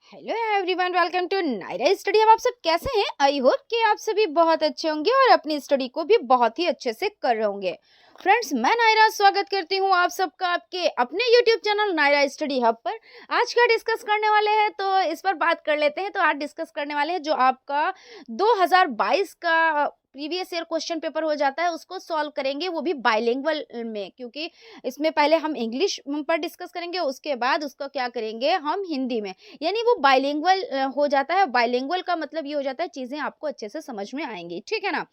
Hello everyone, welcome to Naira study. अब आप सब कैसे हैं? आई होप कि आप सभी बहुत अच्छे होंगे और अपनी स्टडी को भी बहुत ही अच्छे से कर रहे होंगे। फ्रेंड्स, मैं नायरा स्वागत करती हूँ आप सबका आपके अपने YouTube channel Naira study hub पर। आज क्या डिस्कस करने वाले हैं तो इस पर बात कर लेते हैं। तो आज डिस्कस करने वाले हैं जो आपका 2022 का प्रीवियस ईयर क्वेश्चन पेपर हो जाता है, उसको सॉल्व करेंगे, वो भी बाइलिंगुअल में। क्योंकि इसमें पहले हम इंग्लिश पर डिस्कस करेंगे, उसके बाद उसका क्या करेंगे हम हिंदी में, यानी वो बाइलिंगुअल हो जाता है। बाइलिंगुअल का मतलब ये हो जाता है चीज़ें आपको अच्छे से समझ में आएंगी, ठीक है ना।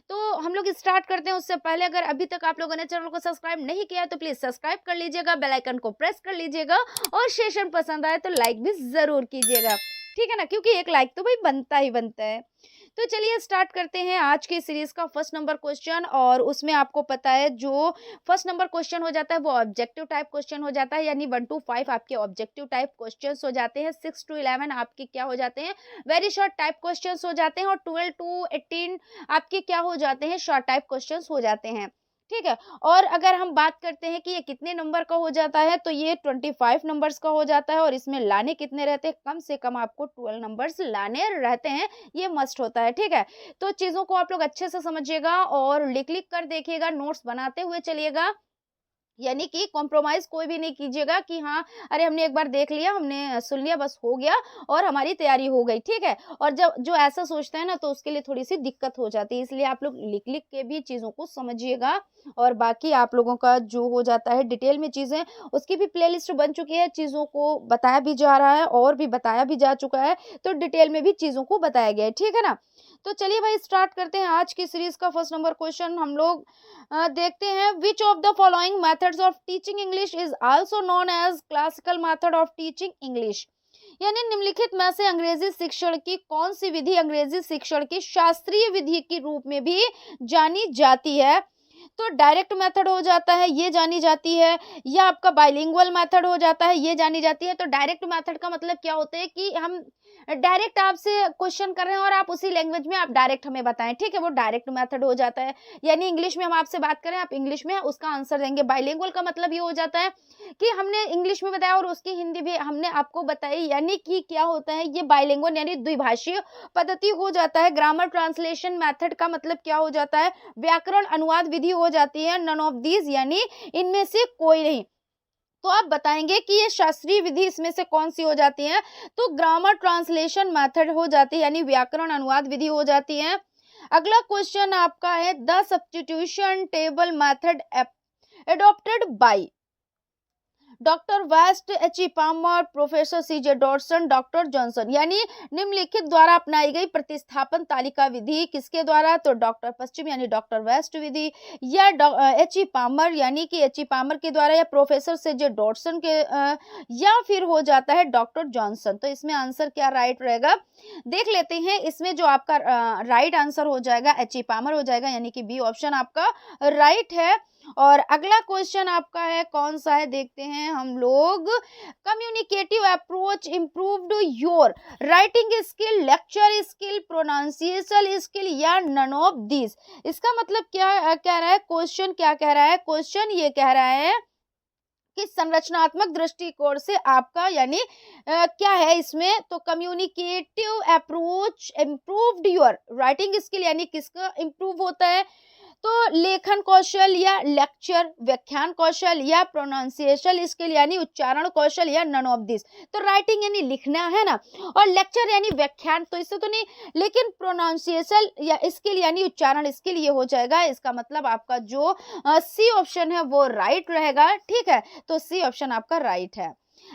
तो हम लोग स्टार्ट करते हैं। उससे पहले अगर अभी तक आप लोगों ने चैनल को सब्सक्राइब नहीं किया तो प्लीज सब्सक्राइब कर लीजिएगा, बेल आइकन को प्रेस कर लीजिएगा और सेशन पसंद आए तो लाइक भी जरूर कीजिएगा, ठीक है ना, क्योंकि एक लाइक तो भाई बनता ही बनता है। तो चलिए स्टार्ट करते हैं आज की सीरीज का फर्स्ट नंबर क्वेश्चन। और उसमें आपको पता है जो फर्स्ट नंबर क्वेश्चन हो जाता है वो ऑब्जेक्टिव टाइप क्वेश्चन हो जाता है, यानी 1 to 5 आपके ऑब्जेक्टिव टाइप क्वेश्चंस हो जाते हैं। 6 to 11 आपके क्या हो जाते हैं, वेरी शॉर्ट टाइप क्वेश्चंस हो जाते हैं। और 12 to 18 आपके क्या हो जाते हैं, शॉर्ट टाइप क्वेश्चंस हो जाते हैं, ठीक है। और अगर हम बात करते हैं कि ये कितने नंबर का हो जाता है तो ये 25 नंबर्स का हो जाता है। और इसमें लाने कितने रहते हैं, कम से कम आपको 12 नंबर्स लाने रहते हैं, ये मस्ट होता है, ठीक है। तो चीजों को आप लोग अच्छे से समझिएगा और लिख लिख कर देखिएगा, नोट्स बनाते हुए चलिएगा, यानी कि कॉम्प्रोमाइज कोई भी नहीं कीजिएगा कि हाँ अरे हमने एक बार देख लिया, हमने सुन लिया, बस हो गया और हमारी तैयारी हो गई, ठीक है। और जब जो ऐसा सोचते हैं ना तो उसके लिए थोड़ी सी दिक्कत हो जाती है, इसलिए आप लोग लिख लिख के भी चीज़ों को समझिएगा। और बाकी आप लोगों का जो हो जाता है डिटेल में चीज़ें, उसकी भी प्लेलिस्ट बन चुकी है, चीज़ों को बताया भी जा रहा है और भी बताया भी जा चुका है, तो डिटेल में भी चीज़ों को बताया गया है, ठीक है ना। तो चलिए भाई स्टार्ट करते हैं आज की सीरीज का फर्स्ट नंबर क्वेश्चन। हम लोग देखते हैं, which of the following methods of teaching English is also known as classical method of teaching English. यानी निम्नलिखित में से अंग्रेजी शिक्षण की कौन सी विधि अंग्रेजी शिक्षण की शास्त्रीय विधि के रूप में भी जानी जाती है। तो डायरेक्ट मेथड हो जाता है, ये जानी जाती है, या आपका बाइलिंगुअल मेथड हो जाता है, ये जानी जाती है। तो डायरेक्ट मेथड का मतलब क्या होता है कि हम डायरेक्ट आपसे क्वेश्चन कर रहे हैं और आप उसी लैंग्वेज में आप डायरेक्ट हमें बताएं, ठीक है, वो डायरेक्ट मेथड हो जाता है। यानी इंग्लिश में हम आपसे बात करें, आप इंग्लिश में उसका आंसर देंगे। बाइलिंगुअल का मतलब ये हो जाता है कि हमने इंग्लिश में बताया और उसकी हिंदी भी हमने आपको बताई, यानी कि क्या होता है ये बाइलिंगुअल यानी द्विभाषीय पद्धति हो जाता है। ग्रामर ट्रांसलेशन मेथड का मतलब क्या हो जाता है, व्याकरण अनुवाद विधि हो जाती है। नन ऑफ दीज यानी इनमें से कोई नहीं। तो आप बताएंगे कि ये शास्त्रीय विधि इसमें से कौन सी हो जाती है, तो ग्रामर ट्रांसलेशन मेथड हो जाती है, यानी व्याकरण अनुवाद विधि हो जाती है। अगला क्वेश्चन आपका है, the substitution table method adopted by doctor West, H E Palmer, professor C J Dotson, doctor Johnson. यानी निम्नलिखित द्वारा अपनाई गई प्रतिस्थापन तालिका विधि किसके द्वारा, तो डॉक्टर पश्चिम यानी डॉक्टर वेस्ट विधि, या एच ई पामर यानी कि एच ई पामर के द्वारा, या प्रोफेसर सी जे डॉटसन के या फिर हो जाता है डॉक्टर जॉनसन। तो इसमें आंसर क्या राइट रहेगा, देख लेते हैं। इसमें जो आपका राइट आंसर हो जाएगा एच ई पामर हो जाएगा, यानी कि बी ऑप्शन आपका राइट है। और अगला क्वेश्चन आपका है, कौन सा है देखते हैं हम लोग, communicative approach improved your writing skill, lecture skill, pronunciation skill, या नन ऑफ दिस। इसका मतलब क्या कह रहा है क्वेश्चन, क्या कह रहा है क्वेश्चन, ये कह रहा है कि संरचनात्मक दृष्टिकोण से आपका यानी क्या है इसमें, तो communicative approach improved your writing skill, यानी किसका इम्प्रूव होता है, तो लेखन कौशल, या लेक्चर व्याख्यान कौशल, या प्रोनाउंसिएशन स्किल यानी उच्चारण कौशल, या नन ऑफ दिस। तो राइटिंग यानी लिखना है ना, और लेक्चर यानी व्याख्यान, तो इससे तो नहीं, लेकिन प्रोनाउंसिएशन या स्किल यानी उच्चारण स्किल ये हो जाएगा। इसका मतलब आपका जो सी ऑप्शन है वो राइट रहेगा, ठीक है। तो सी ऑप्शन आपका राइट है।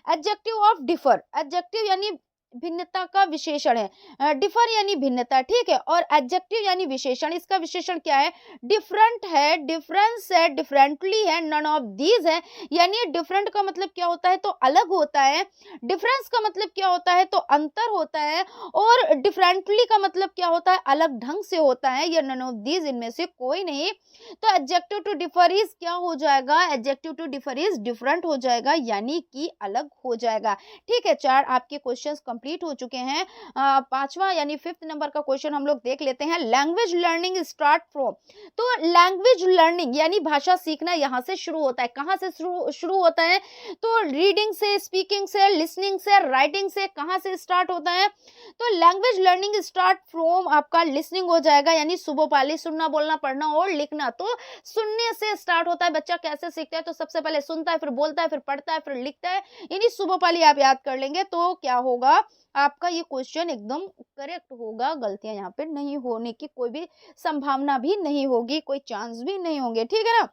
एडजेक्टिव ऑफ डिफर, एडजेक्टिव यानी भिन्नता का विशेषण है, डिफर यानी भिन्नता, ठीक है। और एडजेक्टिव यानी विशेषण, इसका विशेषण क्या है, डिफरेंट है, डिफरेंस है, डिफरेंटली है, नन ऑफ दीज है। यानी डिफरेंट का मतलब क्या होता है, तो अलग होता है। डिफरेंस का मतलब क्या होता है, तो अंतर होता है। और डिफरेंटली का मतलब क्या होता है, अलग ढंग से होता है, या नन ऑफ दीज इनमें से कोई नहीं। तो एडजेक्टिव टू डिफर इज क्या हो जाएगा, adjective to differ is different हो जाएगा, यानी कि अलग हो जाएगा, ठीक है। चार आपके क्वेश्चंस कंप्लीट हो चुके हैं। पांचवा यानी 5th नंबर का क्वेश्चन हम लोग देख लेते हैं। लैंग्वेज लर्निंग स्टार्ट फ्रॉम, तो लैंग्वेज लर्निंग यानी भाषा सीखना यहाँ से शुरू होता है। कहाँ से शुरू होता है? तो रीडिंग से, स्पीकिंग से, लिसनिंग से, राइटिंग से, कहाँ से स्टार्ट होता है? तो लैंग्वेज लर्निंग स्टार्ट फ्रॉम आपका लिसनिंग हो जाएगा, यानी सुबह पाली, सुनना, बोलना, पढ़ना और लिखना। तो सुनने से स्टार्ट होता है। बच्चा कैसे सीखता है? तो सबसे पहले सुनता है, फिर बोलता है, फिर पढ़ता है, फिर लिखता है, यानी सुबह पाली आप याद कर लेंगे तो क्या होगा आपका ये क्वेश्चन एकदम करेक्ट होगा। गलतियां यहाँ पे नहीं होने की कोई भी संभावना भी नहीं होगी, कोई चांस भी नहीं होंगे, ठीक है ना।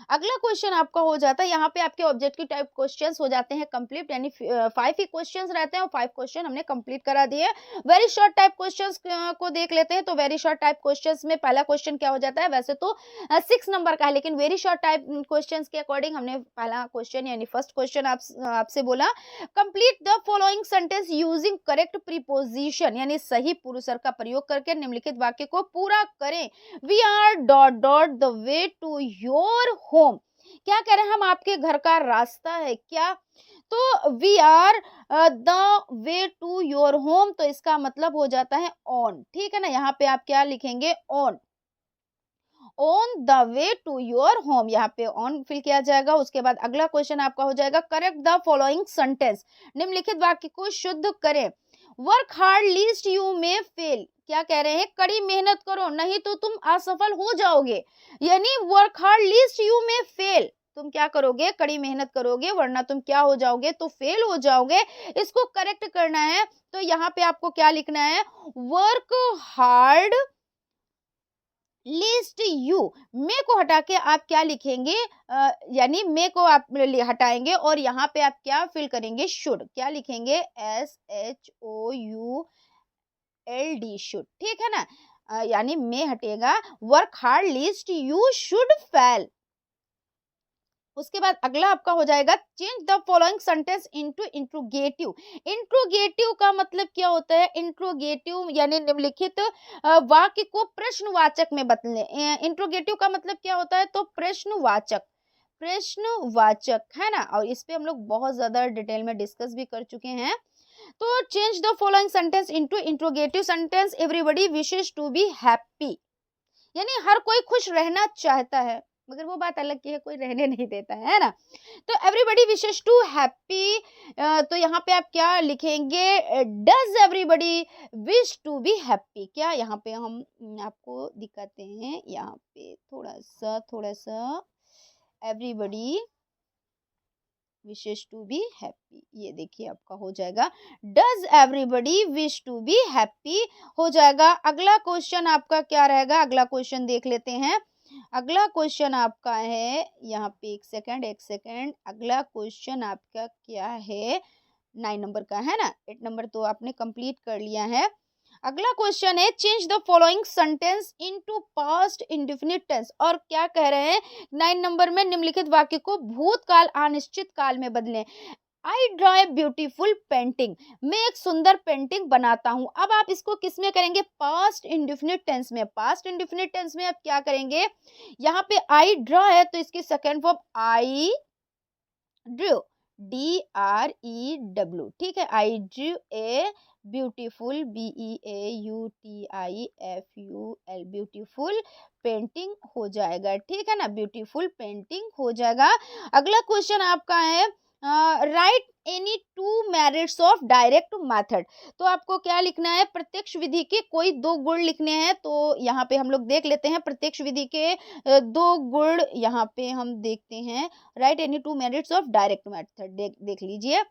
अगला क्वेश्चन आपका हो जाता है, यहाँ पे आपके ऑब्जेक्टिव टाइप क्वेश्चंस हो जाते हैं कंप्लीट, यानी 5 ही क्वेश्चंस रहते हैं और 5 क्वेश्चन हमने कंप्लीट करा दिए। वेरी शॉर्ट टाइप क्वेश्चंस को देख लेते हैं। तो वेरी शॉर्ट टाइप क्वेश्चंस में पहला क्वेश्चन क्या हो जाता है? वैसे तो 6 नंबर का है, लेकिन वेरी शॉर्ट टाइप क्वेश्चंस के अकॉर्डिंग हमने पहला क्वेश्चन यानी फर्स्ट क्वेश्चन आपसे बोला, complete the following sentence using correct preposition, यानी सही पूर्वसर्ग का प्रयोग करके निम्नलिखित वाक्य को पूरा करें। We are dot dot the way to your home, क्या कह रहे हैं? हम आपके घर का रास्ता है क्या? तो we are the way to your home, तो इसका मतलब हो जाता है ऑन, ठीक है ना। यहाँ पे आप क्या लिखेंगे? On, on the way to your home, यहाँ पे ऑन फिल किया जाएगा। उसके बाद अगला क्वेश्चन आपका हो जाएगा, करेक्ट द फॉलोइंग सेंटेंस, निम्नलिखित वाक्य को शुद्ध करें। Work hard least you may fail, क्या कह रहे हैं? कड़ी मेहनत करो नहीं तो तुम असफल हो जाओगे, यानी work hard least you may fail, तुम क्या करोगे? कड़ी मेहनत करोगे वरना तुम क्या हो जाओगे? तो फेल हो जाओगे। इसको करेक्ट करना है तो यहाँ पे आपको क्या लिखना है? वर्क हार्ड लिस्ट यू, मे को हटा के आप क्या लिखेंगे? यानी मे को आप हटाएंगे और यहाँ पे आप क्या फिल करेंगे? शुड, क्या लिखेंगे? SHOULD, शुड, ठीक है ना। यानी मे हटेगा, work hard list you should fail. उसके बाद अगला आपका हो जाएगा, change the following sentence into interrogative. Interrogative का मतलब क्या होता है? इंट्रोगेटिव यानी निम्नलिखित वाक्य को प्रश्नवाचक में बदलें। इंट्रोगेटिव का मतलब क्या होता है? तो प्रश्नवाचक, प्रश्नवाचक है ना। और इस पे हम लोग बहुत ज्यादा डिटेल में डिस्कस भी कर चुके हैं। तो change the following sentence into interrogative sentence, everybody wishes to be happy, यानी हर कोई खुश रहना चाहता है, मगर वो बात अलग की है, कोई रहने नहीं देता है ना। तो एवरीबॉडी विशेस टू हैप्पी, तो यहाँ पे आप क्या लिखेंगे? Does everybody wish to be happy, क्या यहाँ पे हम आपको दिखाते हैं, यहाँ पे थोड़ा सा everybody wishes to be happy, ये देखिए आपका हो जाएगा does everybody wish to be happy हो जाएगा। अगला क्वेश्चन आपका क्या रहेगा? अगला क्वेश्चन देख लेते हैं। अगला क्वेश्चन आपका है, यहाँ पे एक सेकंड, अगला क्वेश्चन आपका क्या है? 9 नंबर का है ना। 8 नंबर तो आपने कंप्लीट कर लिया है। अगला क्वेश्चन है, change the following sentence into past indefinite tense, और क्या कह रहे हैं? 9 नंबर में निम्नलिखित वाक्य को भूतकाल अनिश्चित काल में बदलें। I draw a beautiful painting, मैं एक सुंदर पेंटिंग बनाता हूं। अब आप इसको किस में करेंगे? पास्ट इंडेफिनिट टेंस में। पास्ट इंडेफिनिट टेंस में आप क्या करेंगे? यहाँ पे आई ड्रॉ है तो इसकी second form I drew, DREW, ठीक है। I drew a beautiful, BEAUTIFUL, beautiful painting हो जाएगा, ठीक है ना। ब्यूटीफुल पेंटिंग हो जाएगा। अगला क्वेश्चन आपका है, right any 2 merits of direct method, तो आपको क्या लिखना है? प्रत्यक्ष विधि के कोई 2 गुण लिखने हैं। तो यहाँ पे हम लोग देख लेते हैं प्रत्यक्ष विधि के 2 गुण, यहाँ पे हम देखते हैं। Right any 2 merits of direct method, देख लीजिए।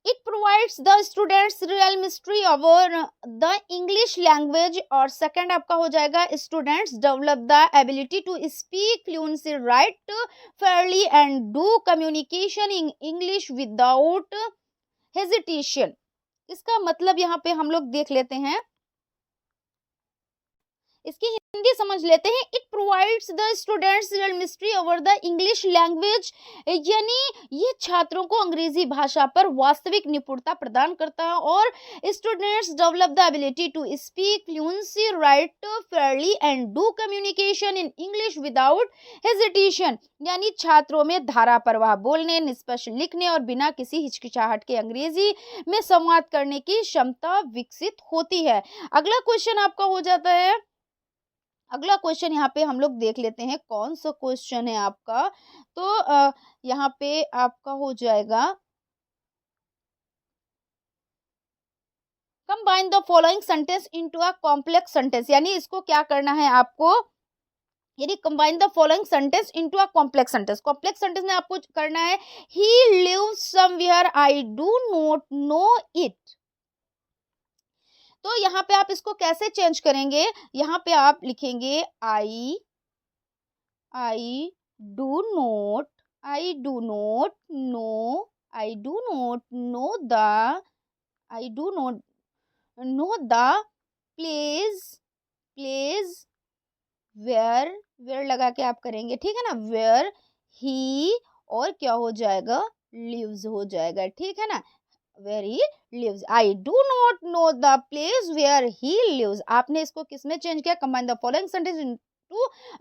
It provides the students real mystery over the English language, और सेकंड आपका हो जाएगा, students develop the ability to speak fluently, write fairly and do communication in English without hesitation। इसका मतलब यहाँ पे हम लोग देख लेते हैं, इसकी हिंदी समझ लेते हैं। It provides the students mystery over the English language, यानी ये छात्रों को अंग्रेजी भाषा पर वास्तविक निपुणता प्रदान करता है। और students develop the ability to speak fluency, write fairly and do communication in English without hesitation, यानी छात्रों में धारा प्रवाह बोलने, निष्पक्ष लिखने और बिना किसी हिचकिचाहट के अंग्रेजी में संवाद करने की क्षमता विकसित होती है। अगला क्वेश्चन आपका हो जाता है, अगला क्वेश्चन यहाँ पे हम लोग देख लेते हैं कौन सा क्वेश्चन है आपका। तो यहाँ पे आपका हो जाएगा, combine the following sentence into a complex sentence, यानी इसको क्या करना है आपको, यानी combine the following sentence into a complex sentence. Complex sentence में आपको करना है ही lives somewhere I do not know it. तो यहाँ पे आप इसको कैसे चेंज करेंगे, यहाँ पे आप लिखेंगे I do not know, I do not know the, I do not know the place where लगा के आप करेंगे, ठीक है ना, वेयर ही और क्या हो जाएगा, लिव्स हो जाएगा, ठीक है ना, where he lives. I do not know the place where he lives. आपने इसको किसमें चेंज किया, combine the following sentence into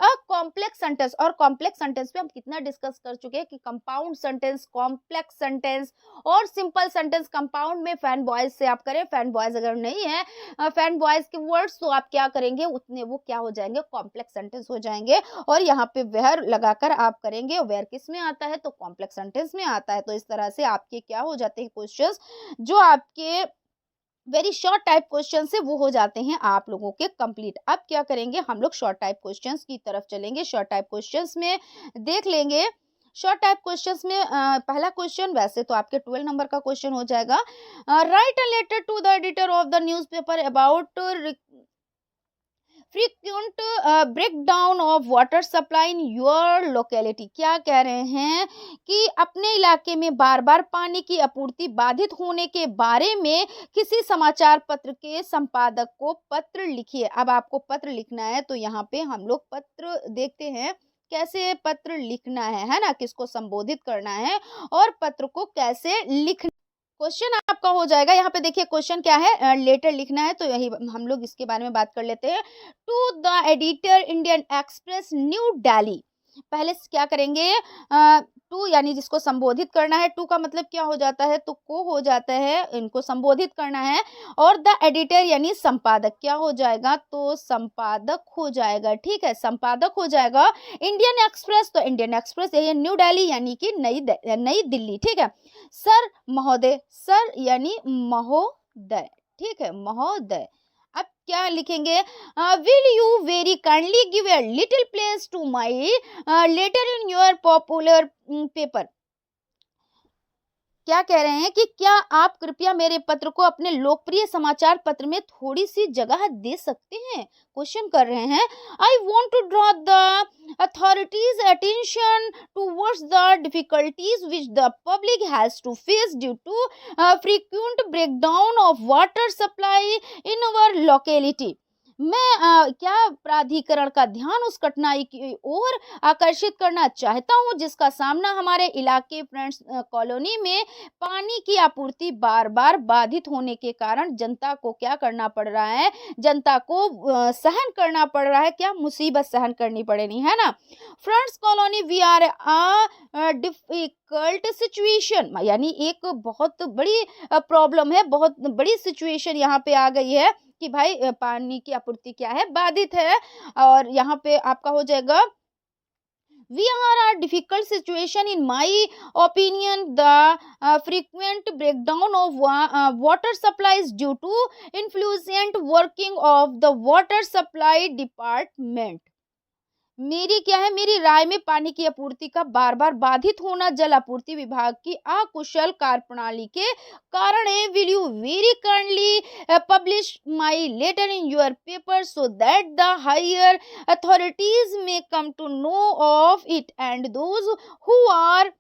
a complex sentence. और कॉम्प्लेक्स सेंटेंस पे हम कितना डिस्कस कर चुके हैं कि कंपाउंड सेंटेंस, कॉम्प्लेक्स सेंटेंस और सिंपल सेंटेंस। कंपाउंड में फैन बॉयज से आप करें, फैन बॉयज अगर नहीं है फैन बॉयज के वर्ड्स, तो आप क्या करेंगे उतने वो क्या हो जाएंगे, कॉम्प्लेक्स सेंटेंस हो जाएंगे। और यहाँ पे वेयर लगाकर आप करेंगे, वेयर किस में आता है, तो कॉम्प्लेक्स सेंटेंस में आता है। तो इस तरह से आपके क्या हो जाते हैं क्वेश्चंस, जो आपके वेरी शॉर्ट टाइप क्वेश्चन से वो हो जाते हैं आप लोगों के कंप्लीट। अब क्या करेंगे, हम लोग शॉर्ट टाइप क्वेश्चंस की तरफ चलेंगे। शॉर्ट टाइप क्वेश्चंस में देख लेंगे, शॉर्ट टाइप क्वेश्चंस में पहला क्वेश्चन वैसे तो आपके 12 नंबर का क्वेश्चन हो जाएगा। Write a letter to the editor of the newspaper about frequent breakdown of water supply in your locality. क्या कह रहे हैं कि अपने इलाके में बार बार पानी की आपूर्ति बाधित होने के बारे में किसी समाचार पत्र के संपादक को पत्र लिखिए। अब आपको पत्र लिखना है, तो यहाँ पे हम लोग पत्र देखते हैं कैसे पत्र लिखना है ना, किसको संबोधित करना है और पत्र को कैसे लिखना। क्वेश्चन आपका हो जाएगा, यहाँ पे देखिए क्वेश्चन क्या है, लेटर लिखना है, तो यही हम लोग इसके बारे में बात कर लेते हैं। To the editor Indian Express New Delhi. पहले क्या करेंगे, टू यानी जिसको संबोधित करना है, टू का मतलब क्या हो जाता है, तो को हो जाता है, इनको संबोधित करना है। और द एडिटर यानी संपादक, क्या हो जाएगा, तो संपादक हो जाएगा, ठीक है, संपादक हो जाएगा। इंडियन एक्सप्रेस, तो इंडियन एक्सप्रेस ये न्यू दिल्ली यानी कि नई दिल्ली, ठीक है। सर महोदय, सर यानी महोदय, ठीक है, महोदय। अब क्या लिखेंगे, will you very kindly give a little place to my letter in your popular paper. क्या कह रहे हैं कि क्या आप कृपया मेरे पत्र को अपने लोकप्रिय समाचार पत्र में थोड़ी सी जगह दे सकते हैं। क्वेश्चन कर रहे हैं, I want to draw the authorities attention towards the difficulties which the public has to face due to frequent breakdown of water supply in our locality. मैं क्या प्राधिकरण का ध्यान उस कठिनाई की ओर आकर्षित करना चाहता हूं जिसका सामना हमारे इलाके फ्रेंड्स कॉलोनी में पानी की आपूर्ति बार बार बाधित होने के कारण जनता को क्या करना पड़ रहा है, जनता को सहन करना पड़ रहा है, क्या मुसीबत सहन करनी पड़ रही है ना। Friends Colony we are a difficult situation, यानी एक बहुत बड़ी प्रॉब्लम है, बहुत बड़ी सिचुएशन यहाँ पे आ गई है कि भाई पानी की आपूर्ति क्या है, बाधित है। और यहाँ पे आपका हो जाएगा, we are a difficult situation in my opinion, the frequent breakdown of water supplies due to influent working of the water supply department। मेरी क्या है, मेरी राय में पानी की आपूर्ति का बार बार बाधित होना जल आपूर्ति विभाग की अकुशल कार्यप्रणाली के कारण है। Will you very kindly publish my letter in your paper so that the higher authorities may come to know of it and those who are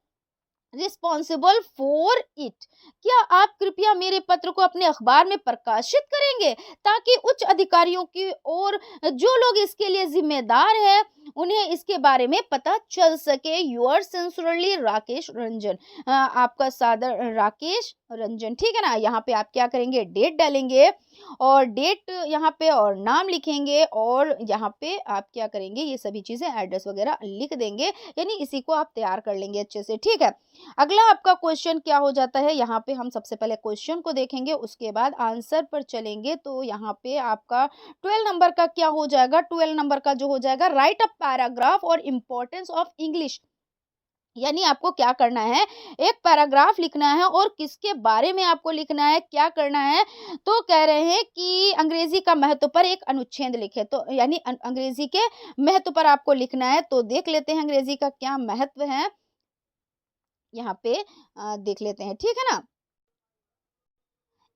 responsible for it. क्या आप कृपया मेरे पत्र को अपने अखबार में प्रकाशित करेंगे ताकि उच्च अधिकारियों की और जो लोग इसके लिए जिम्मेदार हैं उन्हें इसके बारे में पता चल सके। Your sincerely Rakesh Ranjan. आपका सादर राकेश रंजन, ठीक है ना। यहाँ पे आप क्या करेंगे, डेट डालेंगे और डेट यहाँ पे और नाम लिखेंगे और यहाँ पे आप क्या करेंगे, ये सभी चीजें एड्रेस वगैरह लिख देंगे, यानी इसी को आप तैयार कर लेंगे अच्छे से, ठीक है। अगला आपका क्वेश्चन क्या हो जाता है, यहाँ पे हम सबसे पहले क्वेश्चन को देखेंगे, उसके बाद आंसर पर चलेंगे। तो यहाँ पे आपका 12 नंबर का क्या हो जाएगा, 12 नंबर का जो हो जाएगा, राइट अ पैराग्राफ और इम्पोर्टेंस ऑफ इंग्लिश। यानी आपको क्या करना है, एक पैराग्राफ लिखना है और किसके बारे में आपको लिखना है, क्या करना है। तो कह रहे हैं कि अंग्रेजी का महत्व पर एक अनुच्छेद लिखे, तो यानी अंग्रेजी के महत्व पर आपको लिखना है। तो देख लेते हैं अंग्रेजी का क्या महत्व है, यहाँ पे देख लेते हैं, ठीक है ना।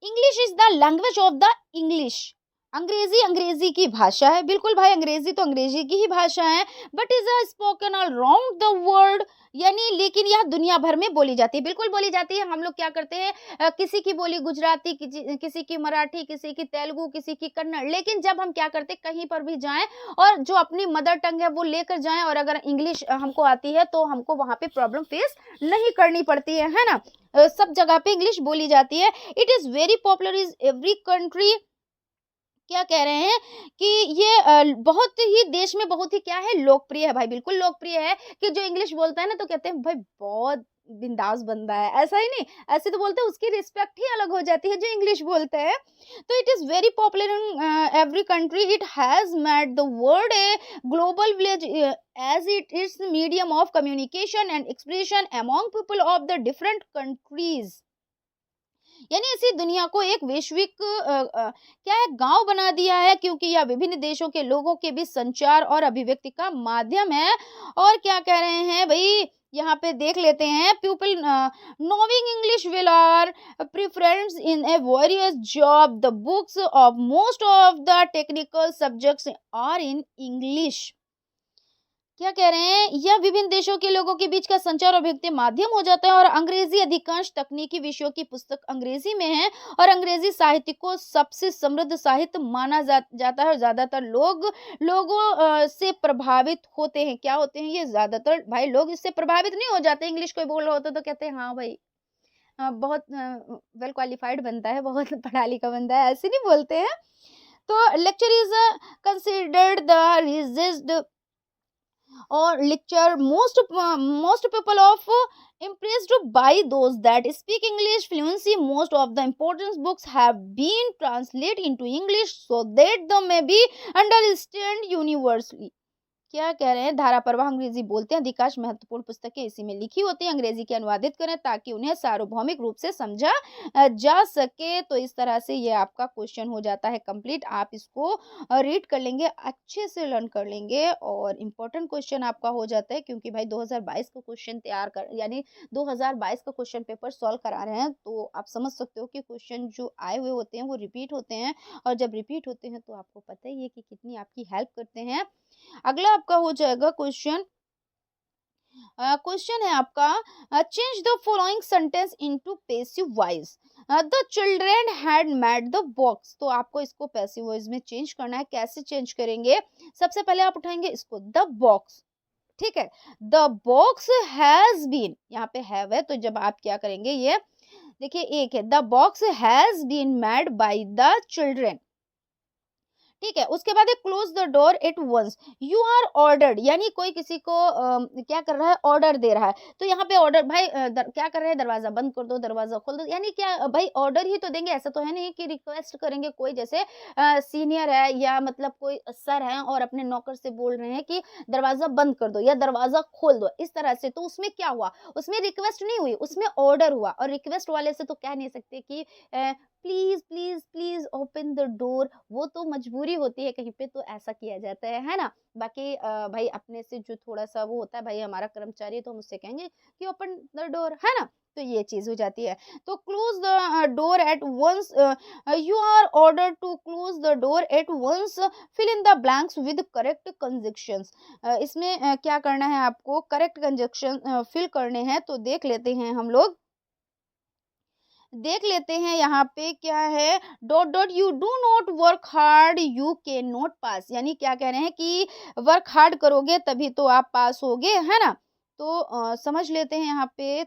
English is the language of the English. अंग्रेजी अंग्रेजी की भाषा है, बिल्कुल भाई, अंग्रेजी तो अंग्रेजी की ही भाषा है। But is a spoken all round the world, यानी लेकिन यह दुनिया भर में बोली जाती है, बिल्कुल बोली जाती है। हम लोग क्या करते हैं, किसी की बोली गुजराती, किसी की मराठी, किसी की तेलुगु, किसी की कन्नड़, लेकिन जब हम क्या करते हैं, कहीं पर भी जाएं और जो अपनी मदर टंग है वो लेकर जाएं, और अगर इंग्लिश हमको आती है तो हमको वहां पे प्रॉब्लम फेस नहीं करनी पड़ती है ना। सब जगह पे इंग्लिश बोली जाती है। It is very popular is every country. क्या कह रहे हैं कि ये बहुत ही देश में बहुत ही क्या है, लोकप्रिय है भाई, बिल्कुल लोकप्रिय है। कि जो इंग्लिश बोलता है ना तो कहते हैं भाई बहुत बिंदास बंदा है, ऐसा ही नहीं, ऐसे तो बोलते हैं, उसकी रिस्पेक्ट ही अलग हो जाती है जो इंग्लिश बोलते हैं। तो it is very popular in every country. It has made the world a global village as it is medium of communication and expression among people of the different countries. यानी इसी दुनिया को एक वैश्विक क्या है, गांव बना दिया है, क्योंकि यह विभिन्न देशों के लोगों के बीच संचार और अभिव्यक्ति का माध्यम है। और क्या कह रहे हैं भाई, यहाँ पे देख लेते हैं, people knowing English will are preference in a various job, the books of most of the technical subjects are in English. क्या कह रहे हैं, यह विभिन्न देशों के लोगों के बीच का संचार और अभिव्यक्ति माध्यम हो जाता है। और अंग्रेजी अधिकांश तकनीकी विषयों की पुस्तक अंग्रेजी में है, और अंग्रेजी साहित्य को सबसे समृद्ध साहित्य माना जाता है। और ज्यादातर लोगों से प्रभावित होते हैं, क्या होते हैं ये, ज्यादातर भाई लोग इससे प्रभावित नहीं हो जाते। इंग्लिश कोई बोल रहा होता तो कहते हैं हाँ भाई बहुत वेल क्वालिफाइड बनता है, बहुत पढ़ा लिखा बनता है, ऐसे नहीं बोलते हैं। तो lecture is considered the resist or lecture most people of impressed by those that speak English fluency. Most of the important books have been translated into English so that they may be understood universally. क्या कह रहे हैं, धारा प्रवाह अंग्रेजी बोलते हैं, अधिकांश महत्वपूर्ण पुस्तकें इसी में लिखी होती हैं, अंग्रेजी के अनुवादित करें ताकि उन्हें सार्वभौमिक रूप से समझा जा सके। तो इस तरह से ये आपका क्वेश्चन हो जाता है कंप्लीट। आप इसको रीड कर लेंगे, अच्छे से लर्न कर लेंगे, और इम्पोर्टेंट क्वेश्चन आपका हो जाता है, क्योंकि भाई 2022 का क्वेश्चन तैयार कर, यानी 2022 का क्वेश्चन पेपर सॉल्व करा रहे हैं। तो आप समझ सकते हो कि क्वेश्चन जो आए हुए होते हैं वो रिपीट होते हैं, और जब रिपीट होते हैं तो आपको पता ही है कि कितनी आपकी हेल्प करते हैं। अगला आपका हो जाएगा क्वेश्चन, क्वेश्चन है आपका, change the following sentence into passive voice. The children had made the box. तो आपको इसको पैसिव वॉइस में चेंज करना है। कैसे चेंज करेंगे, सबसे पहले आप उठाएंगे इसको, द बॉक्स, ठीक है, द बॉक्स हैज बीन, यहाँ पे हैव है, तो जब आप क्या करेंगे, ये देखिए एक है, the box has been made by the children, ठीक है। उसके बाद एक close the door at once, you are ordered, यानी कोई किसी को क्या कर रहा है, ऑर्डर दे रहा है। तो यहाँ पे ऑर्डर भाई क्या कर रहे हैं, दरवाजा बंद कर दो, दरवाजा खोल दो, यानी क्या भाई ऑर्डर ही तो देंगे, ऐसा तो है नहीं कि रिक्वेस्ट करेंगे। कोई जैसे सीनियर है या मतलब कोई सर है और अपने नौकर से बोल रहे हैं कि दरवाजा बंद कर दो या दरवाजा खोल दो, इस तरह से, तो उसमें क्या हुआ, उसमें रिक्वेस्ट नहीं हुई, उसमें ऑर्डर हुआ। और रिक्वेस्ट वाले से तो कह नहीं सकते कि please please please open the door, वो तो मजबूरी होती है कहीं पे, तो ऐसा किया जाता है ना। बाकी भाई अपने से जो थोड़ा सा वो होता है, भाई हमारा कर्मचारी, तो हम उससे कहेंगे कि ओपन द डोर, है ना। तो ये चीज हो जाती है। तो close the door at once, you are order to close the door at once, fill in the blanks with correct conjunctions. इसमें क्या करना है, आपको करेक्ट कंजक्शन फिल करने हैं। तो देख लेते हैं हम लोग, देख लेते हैं यहाँ पे क्या है, dot dot U do not work hard you can not pass, यानी क्या कह रहे हैं कि वर्क हार्ड करोगे तभी तो आप पास होगे, है ना। तो समझ लेते हैं यहाँ पे,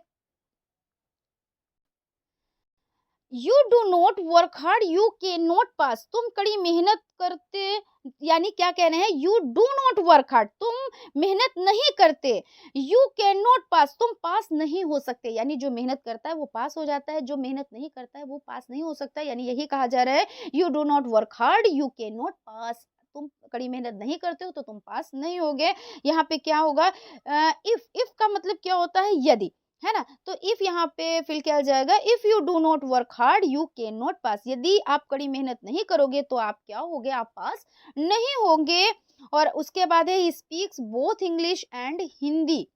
you do not work hard you can not pass, तुम कड़ी मेहनत करते, यानी क्या कह रहे हैं, you do not work hard, तुम मेहनत नहीं करते, यू कैन नॉट पास, तुम पास नहीं हो सकते, यानी जो मेहनत करता है वो पास हो जाता है, जो मेहनत नहीं करता है वो पास नहीं हो सकता, यानी यही कहा जा रहा है, you do not work hard you can not pass, तुम कड़ी मेहनत नहीं करते हो तो तुम पास नहीं होगे। यहाँ पे क्या होगा, इफ का मतलब क्या होता है, यदि, है ना। तो इफ यहाँ पे फिल किया जाएगा, if you do not work hard you can not pass, यदि आप कड़ी मेहनत नहीं करोगे तो आप क्या होगे, आप पास नहीं होंगे। और उसके बाद है, he speaks both English and Hindi,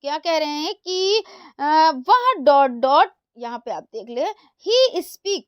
क्या कह रहे हैं कि वह डॉट डॉट, यहाँ पे आप देख ले, he speak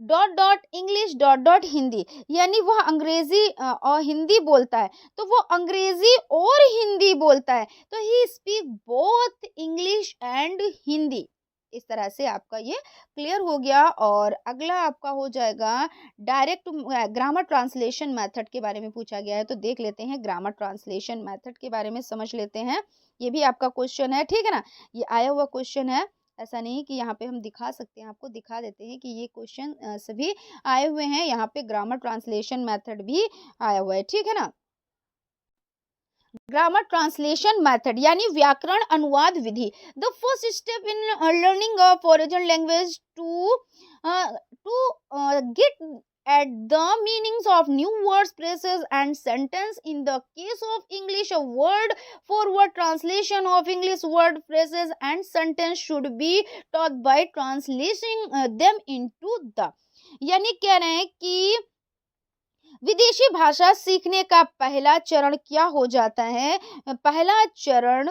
dot dot English dot dot Hindi, यानी वह अंग्रेजी और हिंदी बोलता है, तो वो अंग्रेजी और हिंदी बोलता है, तो he speak both English and Hindi. इस तरह से आपका ये क्लियर हो गया। और अगला आपका हो जाएगा, डायरेक्ट ग्रामर ट्रांसलेशन मेथड के बारे में पूछा गया है, तो देख लेते हैं ग्रामर ट्रांसलेशन मेथड के बारे में, समझ लेते हैं। ये भी आपका क्वेश्चन है, ठीक है ना, ये आया हुआ क्वेश्चन है, ऐसा नहीं कि यहाँ पे हम दिखा सकते हैं, आपको दिखा देते हैं कि ये क्वेश्चन सभी आए हुए हैं, यहाँ पे ग्रामर ट्रांसलेशन मेथड भी आया हुआ है, ठीक है ना। ग्रामर ट्रांसलेशन मेथड यानी व्याकरण अनुवाद विधि, the first step in learning of original language to get at the meanings of new words, phrases and sentence. In the case of English, a word for word translation of English word, phrases and sentence should be taught by translating them into the, यानी कह रहे हैं कि विदेशी भाषा सीखने का पहला चरण क्या हो जाता है, पहला चरण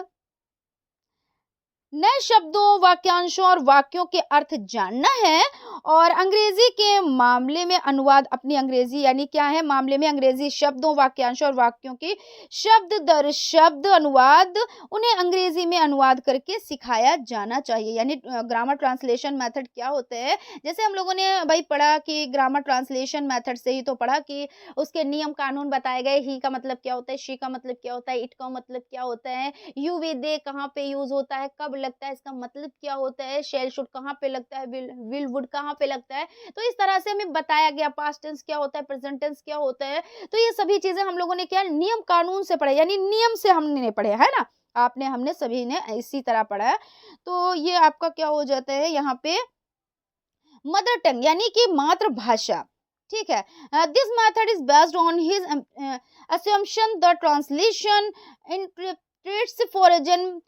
नए शब्दों, वाक्यांशों और वाक्यों के अर्थ जानना है, और अंग्रेजी के मामले में अनुवाद, अपनी अंग्रेजी यानी क्या है, मामले में अंग्रेजी शब्दों, वाक्यांशों और वाक्यों की शब्द दर शब्द अनुवाद, उन्हें अंग्रेजी में अनुवाद करके सिखाया जाना चाहिए। यानी ग्रामर ट्रांसलेशन मेथड क्या होते हैं, जैसे हम लोगों ने भाई पढ़ा कि ग्रामर ट्रांसलेशन मेथड से ही तो पढ़ा कि उसके नियम कानून बताए गए, ही का मतलब क्या होता है, शी का मतलब क्या होता है, इट का मतलब क्या होता है, यू वे दे कहाँ पे यूज होता है, कब लगता है, इसका मतलब क्या होता है, शेल शुड कहाँ पे लगता है, विल वुड कहाँ पे लगता है, तो इस तरह से हमें बताया गया, पास्ट टेंस क्या होता है, प्रेजेंट टेंस क्या होता है, तो ये सभी चीजें हम लोगों ने क्या नियम कानून से पढ़े, यानी नियम से हमने नहीं पढ़े, है ना, आपने हमने सभी ने इसी तरह पढ़ा है। तो ये आपका क्या हो जाता है यहाँ पे, मदर टंग यानी कि मातृभाषा, ठीक है। This method is based on his assumption the translation interprets foreign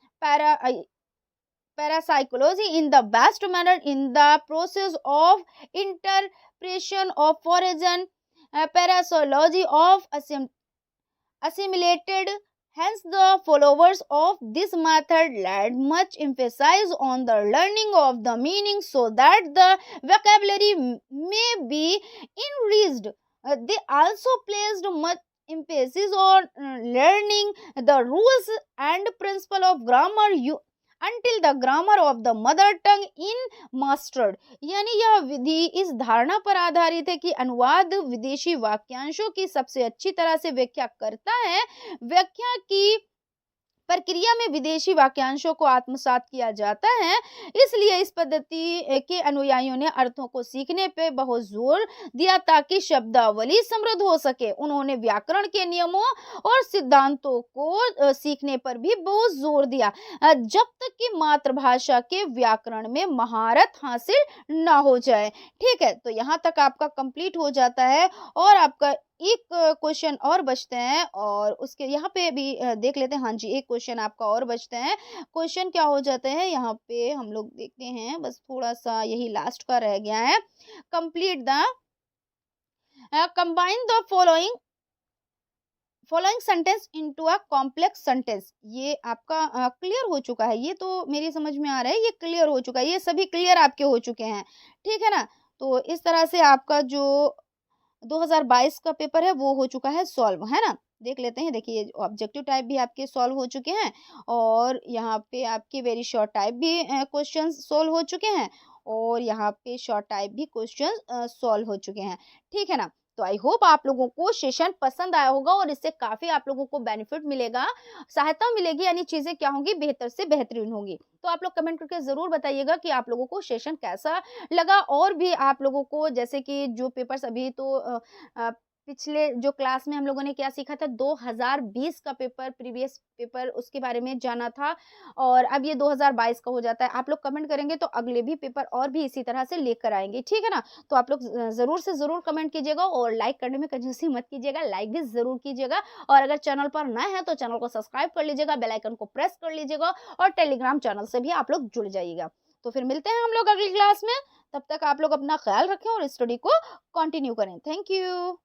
parapsychology in the best manner. In the process of interpretation of foreign parapsychology of assimilated, hence the followers of this method laid much emphasis on the learning of the meaning so that the vocabulary may be enriched. They also placed much emphasis on learning the rules and principle of grammar until the grammar of the mother tongue in mastered, यानी यह विधि इस धारणा पर आधारित है कि अनुवाद विदेशी वाक्यांशों की सबसे अच्छी तरह से व्याख्या करता है, व्याख्या की प्रक्रिया में विदेशी वाक्यांशों को आत्मसात किया जाता है, इसलिए इस पद्धति के अनुयायियों ने अर्थों को सीखने पे बहुत जोर दिया ताकि शब्दावली समृद्ध हो सके। उन्होंने व्याकरण के नियमों और सिद्धांतों को सीखने पर भी बहुत जोर दिया जब तक कि मातृभाषा के व्याकरण में महारत हासिल न हो जाए। ठीक है, तो यहाँ तक आपका कंप्लीट हो जाता है और आपका एक क्वेश्चन और बचते हैं और उसके यहाँ पे भी देख लेते हैं। हाँ जी, एक क्वेश्चन आपका और बचते हैं। क्वेश्चन क्या हो जाते हैं यहाँ पे हम लोग देखते हैं, बस थोड़ा सा यही लास्ट का रह गया है। Complete the combine the following sentence into a complex sentence. ये आपका क्लियर हो चुका है, ये तो मेरी समझ में आ रहा है, ये क्लियर हो चुका है, ये सभी क्लियर आपके हो चुके हैं। ठीक है ना, तो इस तरह से आपका जो 2022 का पेपर है वो हो चुका है सॉल्व, है ना। देख लेते हैं। देखिए ऑब्जेक्टिव टाइप भी आपके सॉल्व हो चुके हैं और यहाँ पे आपके वेरी शॉर्ट टाइप भी क्वेश्चंस सॉल्व हो चुके हैं और यहाँ पे शॉर्ट टाइप भी क्वेश्चंस सॉल्व हो चुके हैं। ठीक है ना? तो आई होप आप लोगों को सेशन पसंद आया होगा और इससे काफ़ी आप लोगों को बेनिफिट मिलेगा, सहायता मिलेगी, यानी चीज़ें क्या होंगी, बेहतर से बेहतरीन होंगी। तो आप लोग कमेंट करके ज़रूर बताइएगा कि आप लोगों को सेशन कैसा लगा और भी आप लोगों को जैसे कि जो पेपर्स अभी तो अ, पिछले जो क्लास में हम लोगों ने क्या सीखा था, 2020 का पेपर, प्रीवियस पेपर, उसके बारे में जाना था और अब ये 2022 का हो जाता है। आप लोग कमेंट करेंगे तो अगले भी पेपर और भी इसी तरह से लेकर आएँगे, ठीक है ना? तो आप लोग ज़रूर से ज़रूर कमेंट कीजिएगा और लाइक करने में कंजूसी मत कीजिएगा, लाइक भी ज़रूर कीजिएगा और अगर चैनल पर नए हैं तो चैनल को सब्सक्राइब कर लीजिएगा, बेल आइकन को प्रेस कर लीजिएगा और टेलीग्राम चैनल से भी आप लोग जुड़ जाइएगा। तो फिर मिलते हैं हम लोग अगली क्लास में, तब तक आप लोग अपना ख्याल रखें और स्टडी को कंटिन्यू करें। Thank you.